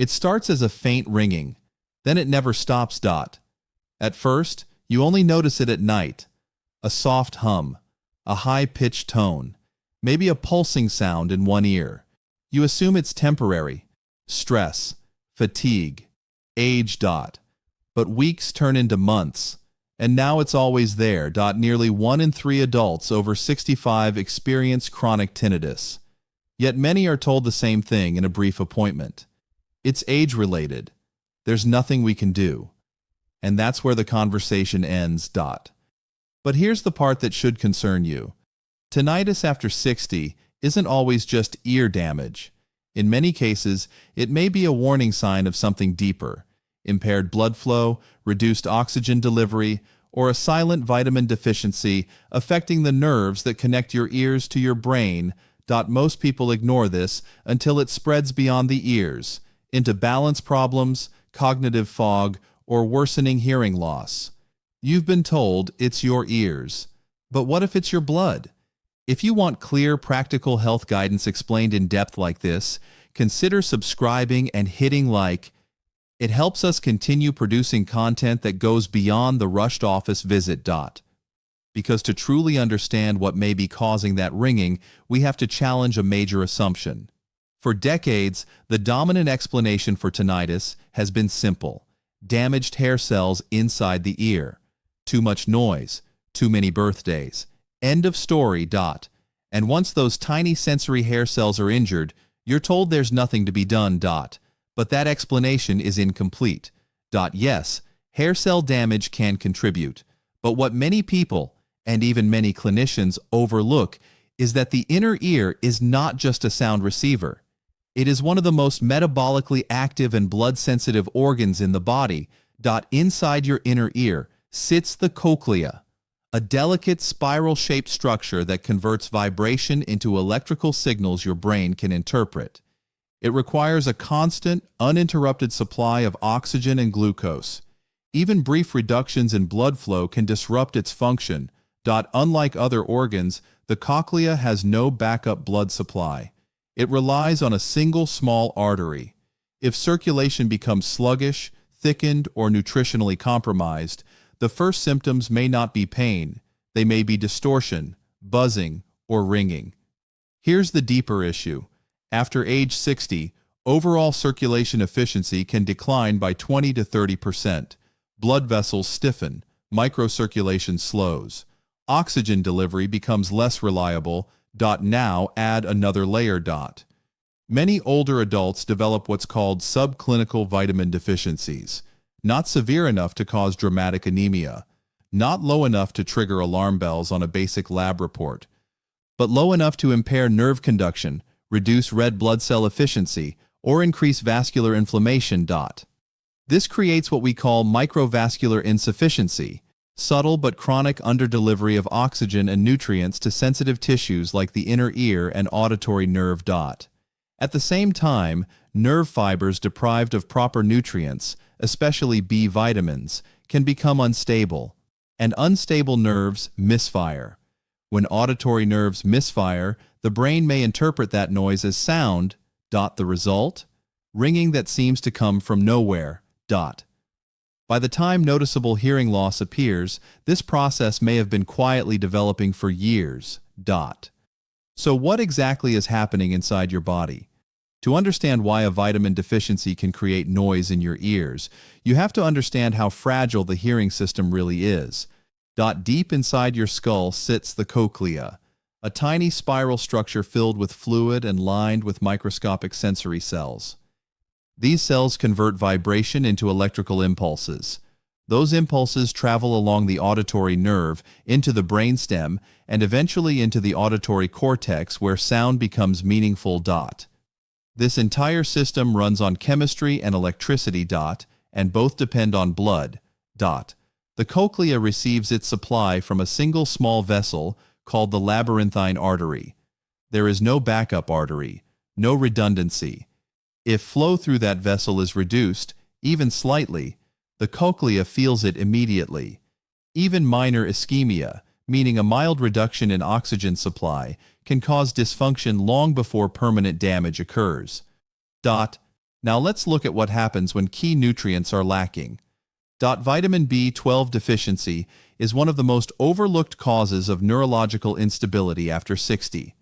It starts as a faint ringing, then it never stops. At first, you only notice it at night. A soft hum, a high-pitched tone, maybe a pulsing sound in one ear. You assume it's temporary. Stress, fatigue, age. But weeks turn into months, and now it's always there. Nearly 1 in 3 adults over 65 experience chronic tinnitus. Yet many are told the same thing in a brief appointment. It's age-related. There's nothing we can do. And that's where the conversation ends. But here's the part that should concern you. Tinnitus after 60 isn't always just ear damage. In many cases, it may be a warning sign of something deeper: impaired blood flow, reduced oxygen delivery, or a silent vitamin deficiency affecting the nerves that connect your ears to your brain. Most people ignore this until it spreads beyond the ears, into balance problems, cognitive fog, or worsening hearing loss. You've been told it's your ears. But what if it's your blood? If you want clear, practical health guidance explained in depth like this, consider subscribing and hitting like. It helps us continue producing content that goes beyond the rushed office visit. Because to truly understand what may be causing that ringing, we have to challenge a major assumption. For decades, the dominant explanation for tinnitus has been simple: damaged hair cells inside the ear. Too much noise, too many birthdays. End of story. And once those tiny sensory hair cells are injured, you're told there's nothing to be done. But that explanation is incomplete. Yes, hair cell damage can contribute, but what many people, and even many clinicians, overlook is that the inner ear is not just a sound receiver. It is one of the most metabolically active and blood-sensitive organs in the body. Inside your inner ear sits the cochlea, a delicate spiral-shaped structure that converts vibration into electrical signals your brain can interpret. It requires a constant, uninterrupted supply of oxygen and glucose. Even brief reductions in blood flow can disrupt its function. Unlike other organs, the cochlea has no backup blood supply. It relies on a single small artery. If circulation becomes sluggish, thickened, or nutritionally compromised, the first symptoms may not be pain. They may be distortion, buzzing, or ringing. Here's the deeper issue. After age 60, overall circulation efficiency can decline by 20 to 30%. Blood vessels stiffen, microcirculation slows. Oxygen delivery becomes less reliable. Now add another layer. Many older adults develop what's called subclinical vitamin deficiencies. Not severe enough to cause dramatic anemia, not low enough to trigger alarm bells on a basic lab report, but low enough to impair nerve conduction, reduce red blood cell efficiency, or increase vascular inflammation. This creates what we call microvascular insufficiency, subtle but chronic underdelivery of oxygen and nutrients to sensitive tissues like the inner ear and auditory nerve. At the same time, nerve fibers deprived of proper nutrients, especially B vitamins, can become unstable, and unstable nerves misfire. When auditory nerves misfire, the brain may interpret that noise as sound. The result? Ringing that seems to come from nowhere. By the time noticeable hearing loss appears, this process may have been quietly developing for years. So what exactly is happening inside your body? To understand why a vitamin deficiency can create noise in your ears, you have to understand how fragile the hearing system really is. Deep inside your skull sits the cochlea, a tiny spiral structure filled with fluid and lined with microscopic sensory cells. These cells convert vibration into electrical impulses. Those impulses travel along the auditory nerve into the brainstem and eventually into the auditory cortex, where sound becomes meaningful. This entire system runs on chemistry and electricity. And both depend on blood. The cochlea receives its supply from a single small vessel called the labyrinthine artery. There is no backup artery, no redundancy. If flow through that vessel is reduced, even slightly, the cochlea feels it immediately. Even minor ischemia, meaning a mild reduction in oxygen supply, can cause dysfunction long before permanent damage occurs. Now let's look at what happens when key nutrients are lacking. Vitamin B12 deficiency is one of the most overlooked causes of neurological instability after 60.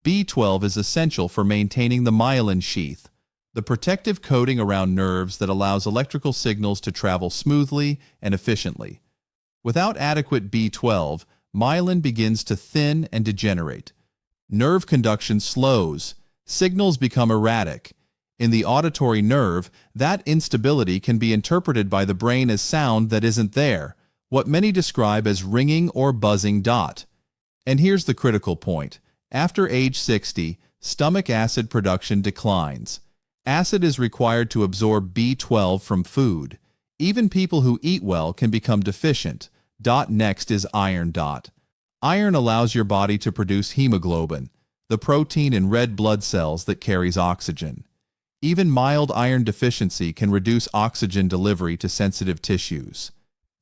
B12 is essential for maintaining the myelin sheath, the protective coating around nerves that allows electrical signals to travel smoothly and efficiently. Without adequate B12, myelin begins to thin and degenerate. Nerve conduction slows, signals become erratic. In the auditory nerve, that instability can be interpreted by the brain as sound that isn't there, what many describe as ringing or buzzing. And here's the critical point. After age 60, stomach acid production declines. Acid is required to absorb B12 from food. Even people who eat well can become deficient. Next is iron. Iron allows your body to produce hemoglobin, the protein in red blood cells that carries oxygen. Even mild iron deficiency can reduce oxygen delivery to sensitive tissues.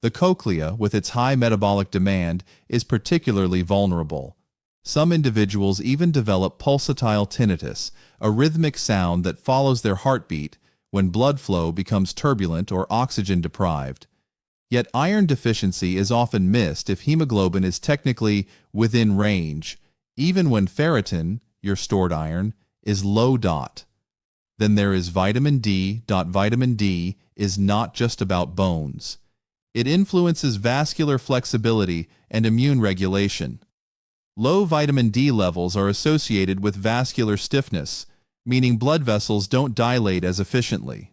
The cochlea, with its high metabolic demand, is particularly vulnerable. Some individuals even develop pulsatile tinnitus, a rhythmic sound that follows their heartbeat when blood flow becomes turbulent or oxygen deprived. Yet iron deficiency is often missed if hemoglobin is technically within range, even when ferritin, your stored iron, is low. Then there is vitamin D. Vitamin D is not just about bones. It influences vascular flexibility and immune regulation. Low vitamin D levels are associated with vascular stiffness, meaning blood vessels don't dilate as efficiently.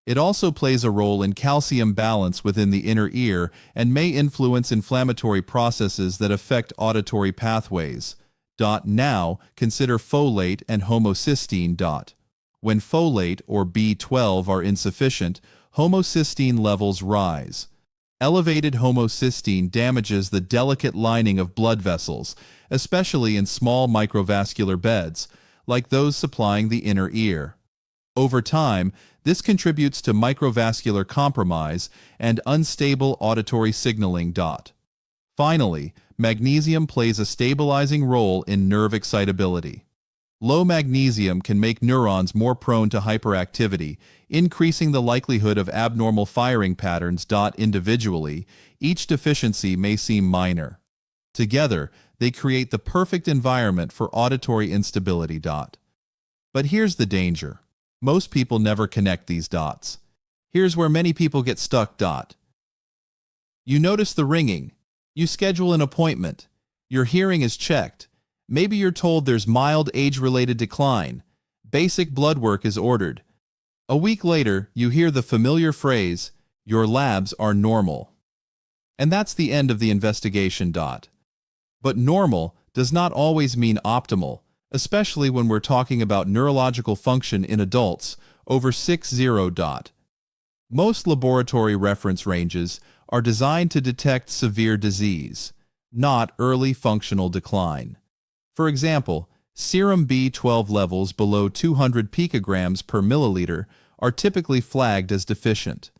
It also plays a role in calcium balance within the inner ear and may influence inflammatory processes that affect auditory pathways. Now, consider folate and homocysteine. When folate or B12 are insufficient, homocysteine levels rise. Elevated homocysteine damages the delicate lining of blood vessels, especially in small microvascular beds, like those supplying the inner ear. Over time, this contributes to microvascular compromise and unstable auditory signaling. Finally, magnesium plays a stabilizing role in nerve excitability. Low magnesium can make neurons more prone to hyperactivity, increasing the likelihood of abnormal firing patterns. Individually, each deficiency may seem minor. Together, they create the perfect environment for auditory instability. But here's the danger. Most people never connect these dots. Here's where many people get stuck. You notice the ringing. You schedule an appointment. Your hearing is checked. Maybe you're told there's mild age-related decline. Basic blood work is ordered. A week later, you hear the familiar phrase, "Your labs are normal." And that's the end of the investigation. But normal does not always mean optimal, especially when we're talking about neurological function in adults over 60. Most laboratory reference ranges are designed to detect severe disease, not early functional decline. For example, serum B12 levels below 200 picograms per milliliter are typically flagged as deficient.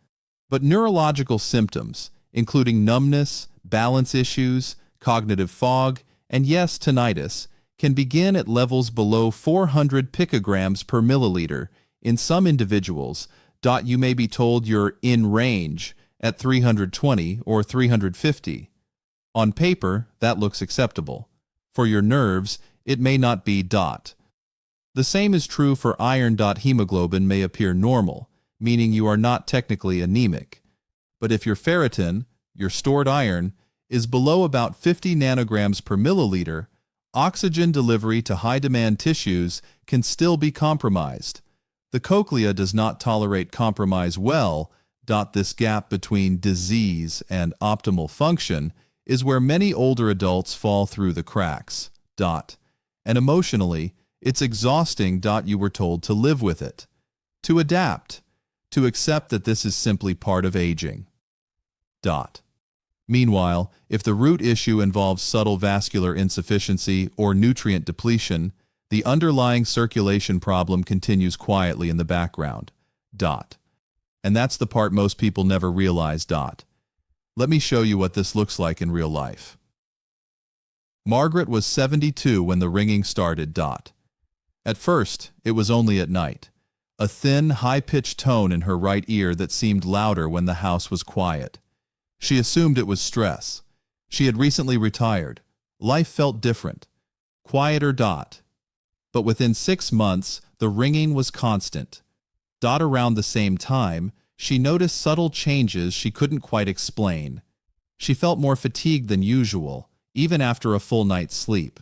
But neurological symptoms, including numbness, balance issues, cognitive fog, and yes, tinnitus, can begin at levels below 400 picograms per milliliter. In some individuals, you may be told you're in range at 320 or 350. On paper, that looks acceptable. For your nerves, it may not be. The same is true for iron. Hemoglobin may appear normal, meaning you are not technically anemic. But if your ferritin, your stored iron, is below about 50 nanograms per milliliter, oxygen delivery to high-demand tissues can still be compromised. The cochlea does not tolerate compromise well. This gap between disease and optimal function is where many older adults fall through the cracks. And emotionally, it's exhausting. You were told to live with it, to adapt, to accept that this is simply part of aging. Meanwhile, if the root issue involves subtle vascular insufficiency or nutrient depletion, the underlying circulation problem continues quietly in the background. And that's the part most people never realize. Let me show you what this looks like in real life. Margaret was 72 when the ringing started. At first, it was only at night. a thin, high-pitched tone in her right ear that seemed louder when the house was quiet. She assumed it was stress. She had recently retired. Life felt different. Quieter. But within 6 months, the ringing was constant. Around the same time, she noticed subtle changes she couldn't quite explain. She felt more fatigued than usual, even after a full night's sleep.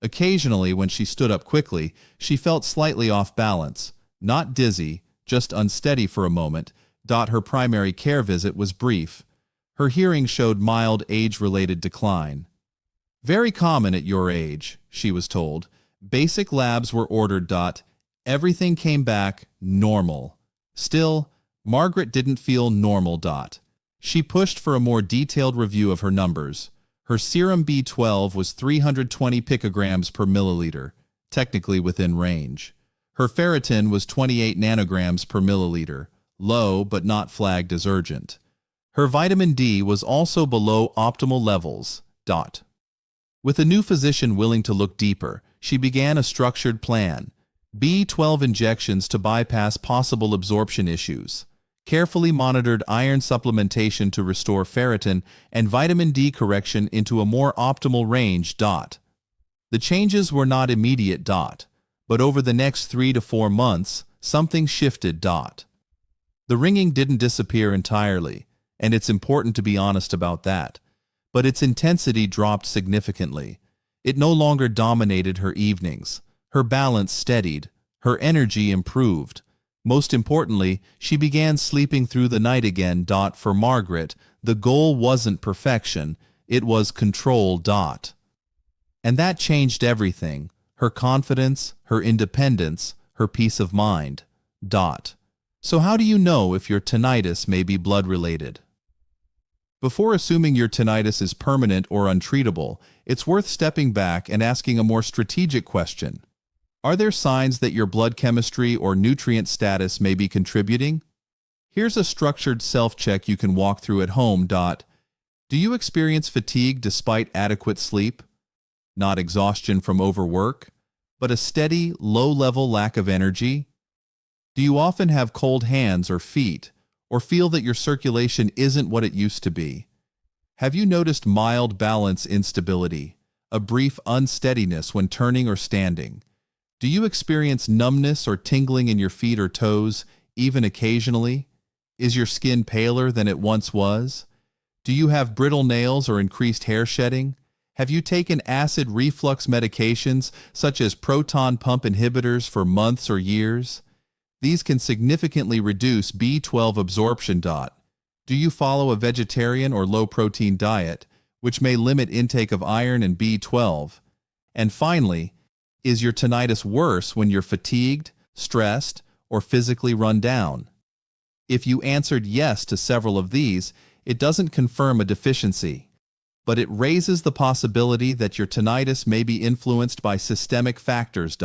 Occasionally, when she stood up quickly, she felt slightly off balance, not dizzy, just unsteady for a moment. Her primary care visit was brief. Her hearing showed mild age-related decline. Very common at your age, she was told. Basic labs were ordered. Everything came back normal. Still, Margaret didn't feel normal. She pushed for a more detailed review of her numbers. Her serum B12 was 320 picograms per milliliter, technically within range. Her ferritin was 28 nanograms per milliliter, low but not flagged as urgent. Her vitamin D was also below optimal levels. With a new physician willing to look deeper, she began a structured plan. B12 injections to bypass possible absorption issues. Carefully monitored iron supplementation to restore ferritin and vitamin D correction into a more optimal range. The changes were not immediate. But over the next 3 to 4 months, something shifted. The ringing didn't disappear entirely, and it's important to be honest about that. But its intensity dropped significantly. It no longer dominated her evenings. Her balance steadied. Her energy improved. Most importantly, she began sleeping through the night again. For Margaret, the goal wasn't perfection, it was control. And that changed everything: her confidence, her independence, her peace of mind. So how do you know if your tinnitus may be blood-related? Before assuming your tinnitus is permanent or untreatable, it's worth stepping back and asking a more strategic question. Are there signs that your blood chemistry or nutrient status may be contributing? Here's a structured self-check you can walk through at home. Do you experience fatigue despite adequate sleep? Not exhaustion from overwork, but a steady, low-level lack of energy? Do you often have cold hands or feet, or feel that your circulation isn't what it used to be? Have you noticed mild balance instability, a brief unsteadiness when turning or standing? Do you experience numbness or tingling in your feet or toes, even occasionally? Is your skin paler than it once was? Do you have brittle nails or increased hair shedding? Have you taken acid reflux medications such as proton pump inhibitors for months or years? These can significantly reduce B12 absorption. Do you follow a vegetarian or low-protein diet, which may limit intake of iron and B12? And finally, is your tinnitus worse when you're fatigued, stressed, or physically run down? If you answered yes to several of these, it doesn't confirm a deficiency, but it raises the possibility that your tinnitus may be influenced by systemic factors.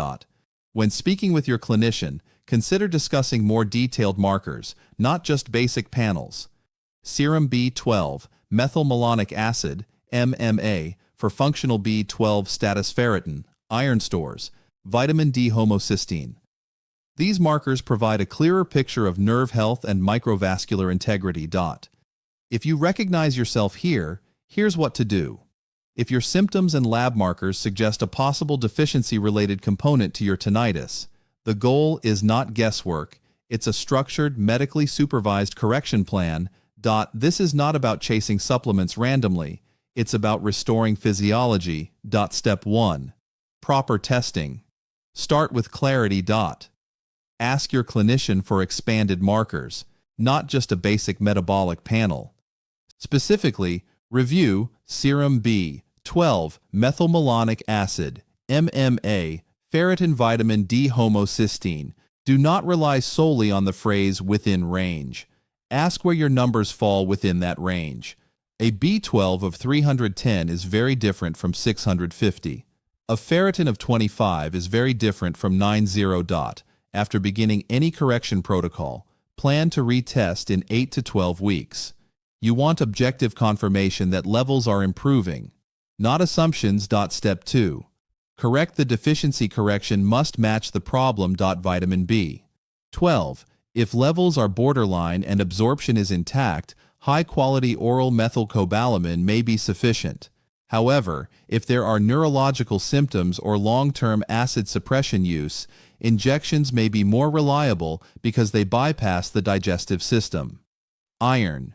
When speaking with your clinician, consider discussing more detailed markers, not just basic panels. Serum B12, methylmalonic acid, MMA, for functional B12 status ferritin, iron stores, vitamin D homocysteine. These markers provide a clearer picture of nerve health and microvascular integrity. If you recognize yourself here, here's what to do. If your symptoms and lab markers suggest a possible deficiency-related component to your tinnitus, the goal is not guesswork, it's a structured, medically supervised correction plan. This is not about chasing supplements randomly, it's about restoring physiology. Step 1. Proper testing. Start with clarity. Ask your clinician for expanded markers, not just a basic metabolic panel. Specifically, review serum B12, methylmalonic acid, MMA, ferritin vitamin D homocysteine. Do not rely solely on the phrase within range. Ask where your numbers fall within that range. A B12 of 310 is very different from 650. A ferritin of 25 is very different from 90. After beginning any correction protocol, plan to retest in 8 to 12 weeks. You want objective confirmation that levels are improving, not assumptions. Step 2. Correct the deficiency. Correction must match the problem. Vitamin B. 12. If levels are borderline and absorption is intact, high-quality oral methylcobalamin may be sufficient. However, if there are neurological symptoms or long-term acid suppression use, injections may be more reliable because they bypass the digestive system. Iron.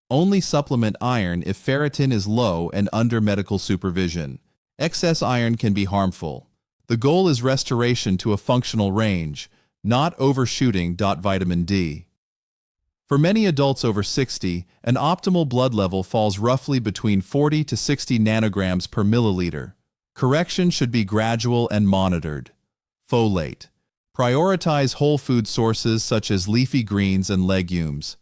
Only supplement iron if ferritin is low and under medical supervision. Excess iron can be harmful. The goal is restoration to a functional range, not overshooting. Vitamin D. For many adults over 60, an optimal blood level falls roughly between 40 to 60 nanograms per milliliter. Correction should be gradual and monitored. Folate. Prioritize whole food sources such as leafy greens and legumes.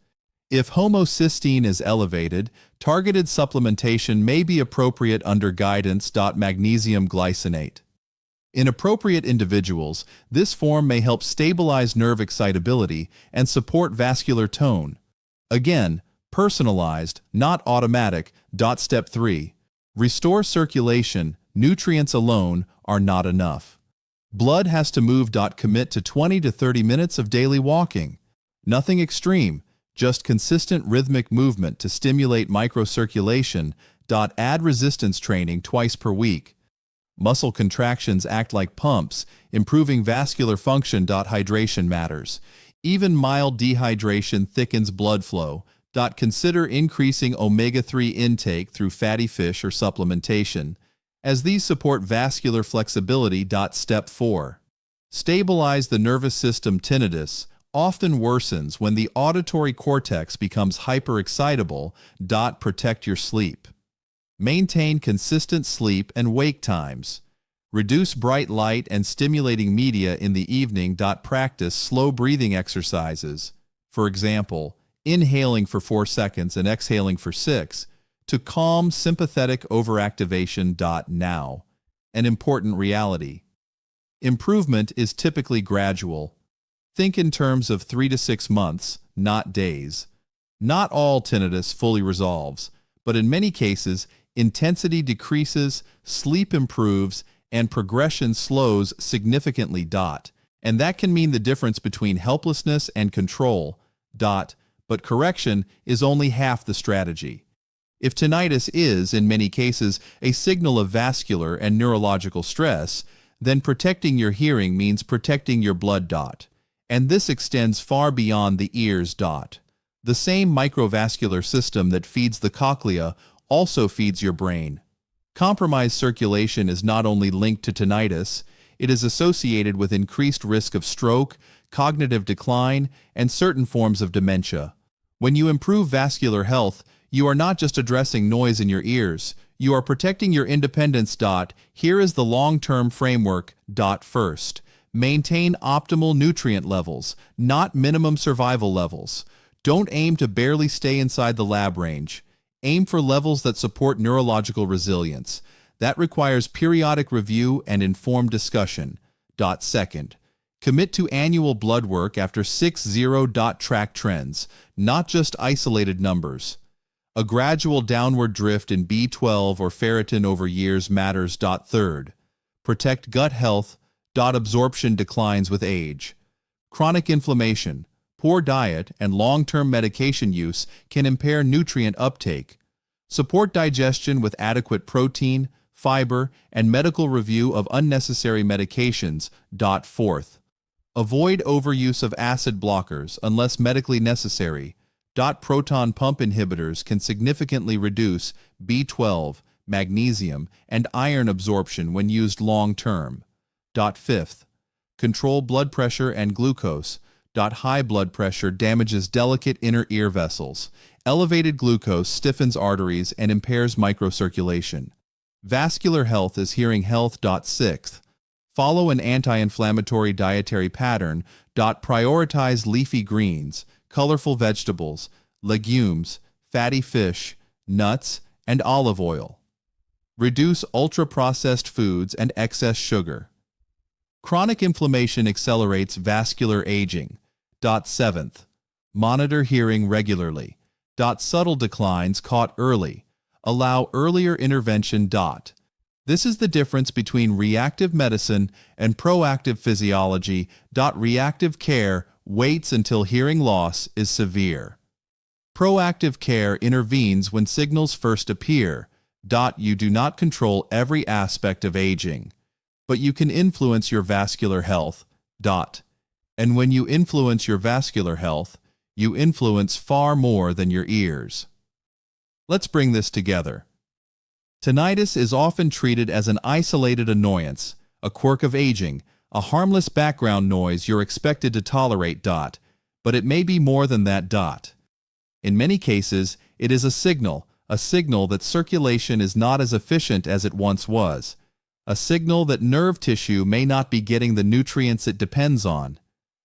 If homocysteine is elevated, targeted supplementation may be appropriate under guidance. Magnesium glycinate. In appropriate individuals, this form may help stabilize nerve excitability and support vascular tone. Again, personalized, not automatic. Step 3. Restore circulation. Nutrients alone are not enough. Blood has to move. Commit to 20 to 30 minutes of daily walking. Nothing extreme, just consistent rhythmic movement to stimulate microcirculation. Add resistance training twice per week. Muscle contractions act like pumps, improving vascular function. Hydration matters. Even mild dehydration thickens blood flow. Consider increasing omega-3 intake through fatty fish or supplementation, as these support vascular flexibility. Step 4. Stabilize the nervous system. Tinnitus often worsens when the auditory cortex becomes hyperexcitable. Protect your sleep. Maintain consistent sleep and wake times. Reduce bright light and stimulating media in the evening. Practice slow breathing exercises. For example, inhaling for 4 seconds and exhaling for 6 to calm sympathetic overactivation. Now, an important reality. Improvement is typically gradual. Think in terms of 3 to 6 months, not days. Not all tinnitus fully resolves, but in many cases, intensity decreases, sleep improves, and progression slows significantly. And that can mean the difference between helplessness and control. But correction is only half the strategy. If tinnitus is, in many cases, a signal of vascular and neurological stress, then protecting your hearing means protecting your blood. And this extends far beyond the ears. The same microvascular system that feeds the cochlea also feeds your brain. Compromised circulation is not only linked to tinnitus, it is associated with increased risk of stroke, cognitive decline, and certain forms of dementia. When you improve vascular health, you are not just addressing noise in your ears, you are protecting your independence. Here is the long-term framework. First, maintain optimal nutrient levels, not minimum survival levels. Don't aim to barely stay inside the lab range. Aim for levels that support neurological resilience. That requires periodic review and informed discussion. Second, commit to annual blood work after 6-0. Track trends, not just isolated numbers. A gradual downward drift in B12 or ferritin over years matters. Third, protect gut health. Absorption declines with age. Chronic inflammation, poor diet, and long-term medication use can impair nutrient uptake. Support digestion with adequate protein, fiber, and medical review of unnecessary medications. Fourth, avoid overuse of acid blockers unless medically necessary. Proton pump inhibitors can significantly reduce B12, magnesium, and iron absorption when used long-term. Fifth, control blood pressure and glucose. High blood pressure damages delicate inner ear vessels. Elevated glucose stiffens arteries and impairs microcirculation. Vascular health is hearing health. Sixth, follow an anti-inflammatory dietary pattern. Prioritize leafy greens, colorful vegetables, legumes, fatty fish, nuts, and olive oil. Reduce ultra-processed foods and excess sugar. Chronic inflammation accelerates vascular aging. Seventh, monitor hearing regularly. Subtle declines caught early. Allow earlier intervention. This is the difference between reactive medicine and proactive physiology. Reactive care waits until hearing loss is severe. Proactive care intervenes when signals first appear. You do not control every aspect of aging, but you can influence your vascular health. And when you influence your vascular health, you influence far more than your ears. Let's bring this together. Tinnitus is often treated as an isolated annoyance, a quirk of aging, a harmless background noise you're expected to tolerate. But it may be more than that. In many cases, it is a signal that circulation is not as efficient as it once was, a signal that nerve tissue may not be getting the nutrients it depends on,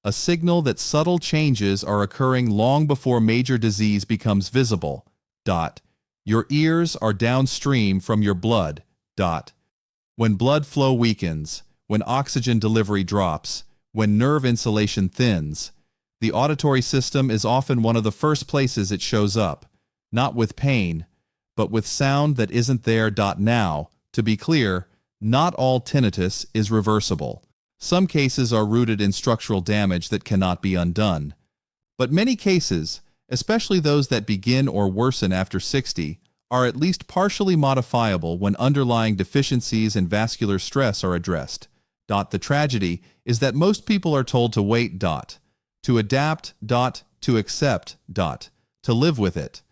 a signal that subtle changes are occurring long before major disease becomes visible. Your ears are downstream from your blood. When blood flow weakens, when oxygen delivery drops, when nerve insulation thins, the auditory system is often one of the first places it shows up, not with pain, but with sound that isn't there. Now, to be clear, not all tinnitus is reversible. Some cases are rooted in structural damage that cannot be undone. But many cases, especially those that begin or worsen after 60, are at least partially modifiable when underlying deficiencies and vascular stress are addressed. The tragedy is that most people are told to wait. To adapt. To accept. To live with it.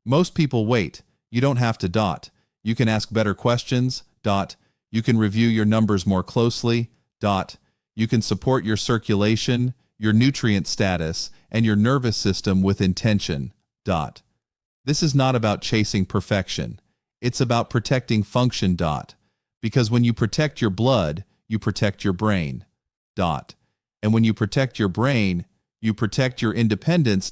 Most people wait. You don't have to. You can ask better questions. You can review your numbers more closely. You can support your circulation, your nutrient status, and your nervous system with intention. This is not about chasing perfection. It's about protecting function. Because when you protect your blood, you protect your brain. And when you protect your brain, you protect your independence.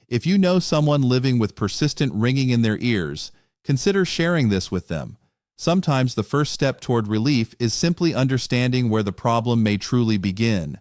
If you know someone living with persistent ringing in their ears, consider sharing this with them. Sometimes the first step toward relief is simply understanding where the problem may truly begin.